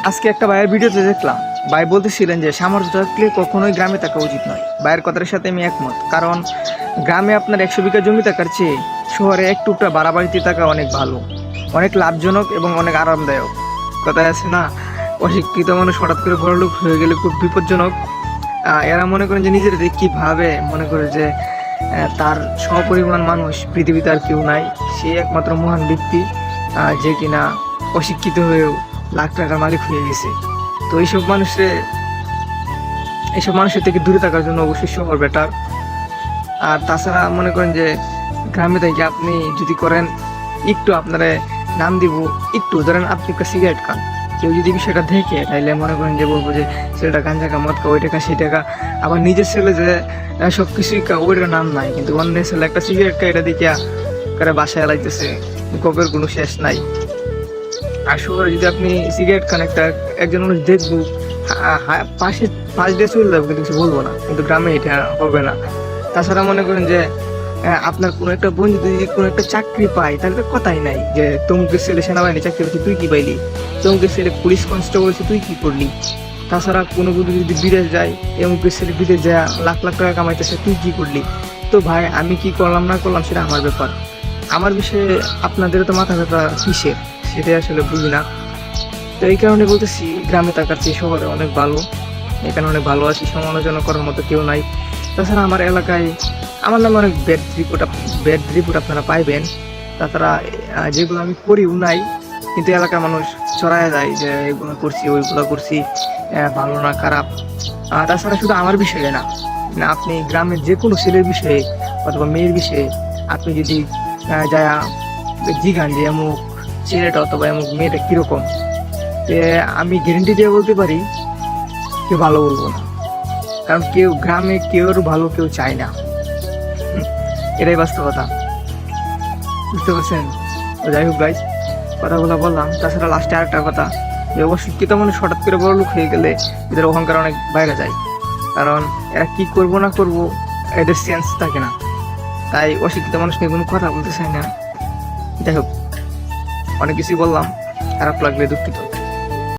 আজকে একটা ভাইয়ের ভিডিওতে দেখলাম, ভাই বলতেছিলেন যে সামর্থ্য থাকলে কখনোই গ্রামে থাকা উচিত নয়। ভাইয়ের কথার সাথে আমি একমত, কারণ গ্রামে আপনার 100 বিঘা জমি থাকার চেয়ে শহরে এক টুকরা বাড়াবাড়িতে থাকা অনেক ভালো, অনেক লাভজনক এবং অনেক আরামদায়ক। কথায় আছে না, অশিক্ষিত মানুষ হঠাৎ করে বড়লোক হয়ে গেলে খুব বিপজ্জনক। এরা মনে করেন যে নিজেরা কীভাবে মনে করে যে তার সমপরিমাণ মানুষ পৃথিবীতে আর কেউ নাই, সে একমাত্র মহান ব্যক্তি যে কিনা অশিক্ষিত হয়েও লাখ টাকার মালিক হয়ে গেছে। তো এইসব মানুষের থেকে দূরে থাকার জন্য অবশ্যই শহর বেটার। আর তাছাড়া মনে করেন যে গ্রামে থেকে আপনি যদি করেন একটু আপনারা নাম দিব, একটু ধরেন আপনি একটা সিগারেট খান, কেউ যদি বিষয়টা দেখে তাইলে মনে করেন যে বলবো যে ছেলেটা গাঞ্জা খা, মদ খা, ওই টাকা সেই টাকা। আবার নিজের ছেলে যে সব কিছুই ওইটার নাম নাই, কিন্তু অন্যের ছেলে একটা সিগারেট খায়, এটা দিকে করে বাসায় লাগতেছে, গপের কোনো শেষ নাই। আর শহরে যদি আপনি সিগারেট খান, একজন মানুষ দেখবো পাশ দিয়ে চলে যাবো, কিন্তু কিছু বলবো না। কিন্তু গ্রামে এটা হবে না। তাছাড়া মনে করেন যে আপনার কোনো একটা বন্ধু যদি কোনো একটা চাকরি পায়, তাহলে তো কথাই নাই যে তমুকের ছেলে সেনাবাহিনী চাকরি করছে, তুই কি পাইলি? তমুকের ছেলে পুলিশ কনস্টেবল হয়েছে, তুই কি করলি? তাছাড়া কোনো বন্ধু যদি বিদেশ যায়, এমুকের ছেলে বিদেশ যায় লাখ লাখ টাকা কামাইতেছে, তুই কি করলি? তো ভাই, আমি কি করলাম না করলাম সেটা আমার ব্যাপার। আমার বিষয়ে আপনাদের তো মাথা ব্যথা কিসের, সেটাই আসলে বুঝি না। তো এই কারণে বলতেছি, গ্রামে থাকার চেয়ে শহরে অনেক ভালো। এখানে অনেক ভালো আছি, সমালোচনা করার মতো কেউ নাই। তাছাড়া আমার এলাকায় আমার নামে অনেক ব্যাড রিপোর্ট আপনারা পাইবেন। তাছাড়া যেগুলো আমি করিও নাই, কিন্তু এলাকার মানুষ ছড়ায় যায় যে এগুলো করছি, ওইগুলো করছি, ভালো না খারাপ। তাছাড়া শুধু আমার বিষয়ে না, আপনি গ্রামের যে কোনো ছেলের বিষয়ে অথবা মেয়ের বিষয়ে আপনি যদি যায় জিগান যে এমুক ছেলেটা অথবা এমুক মেয়েটা কীরকম, আমি গ্যারেন্টি দিয়ে বলতে পারি কেউ ভালো বলবো না। কারণ গ্রামে কেউ ভালো কেউ চায় না, এটাই বাস্তবতা, বুঝতে পারছেন? তো যাই হোক গাইজ, কথাগুলো বললাম। তাছাড়া লাস্টে আরেকটা কথা, যে অশিক্ষিত মানুষ হঠাৎ করে বড় লোক হয়ে গেলে এদের অহংকার অনেক বাইরে যায়, কারণ এরা কি করবো না করবো এদের সেন্স থাকে না। তাই অশিক্ষিত মানুষ নিয়ে কোনো কথা বলতে চায় না। যাই হোক, অনেক কিছুই বললাম, খারাপ লাগলে দুঃখিত।